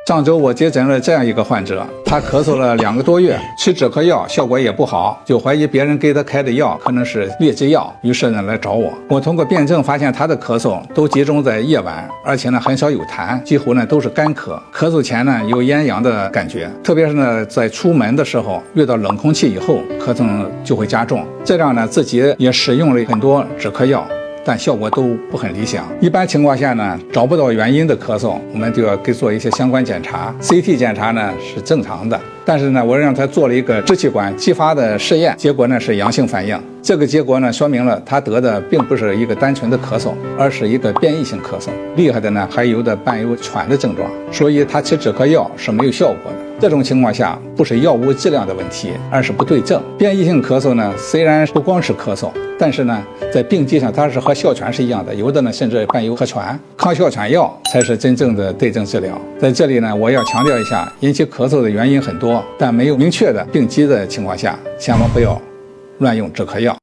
上周我接诊了这样一个患者，他咳嗽了2个多月，吃止咳药效果也不好，就怀疑别人给他开的药可能是劣质药，于是呢来找我。我通过辩证发现他的咳嗽都集中在夜晚，而且呢很少有痰，几乎呢都是干咳。咳嗽前呢有咽痒的感觉，特别是呢在出门的时候遇到冷空气以后，咳嗽就会加重。这样呢自己也使用了很多止咳药，但效果都不很理想。一般情况下呢，找不到原因的咳嗽，我们就要给做一些相关检查。CT 检查呢是正常的，但是呢，我让他做了一个支气管激发的试验，结果呢是阳性反应。这个结果呢说明了他得的并不是一个单纯的咳嗽，而是一个变异性咳嗽。厉害的呢还有的伴有喘的症状，所以他吃止咳药是没有效果的。这种情况下不是药物质量的问题，而是不对症。变异性咳嗽呢虽然不光是咳嗽，但是呢在病机上它是和哮喘是一样的，有的呢甚至伴有咳喘。抗哮喘药才是真正的对症治疗。在这里呢我要强调一下，引起咳嗽的原因很多，但没有明确的病机的情况下，千万不要乱用止咳药。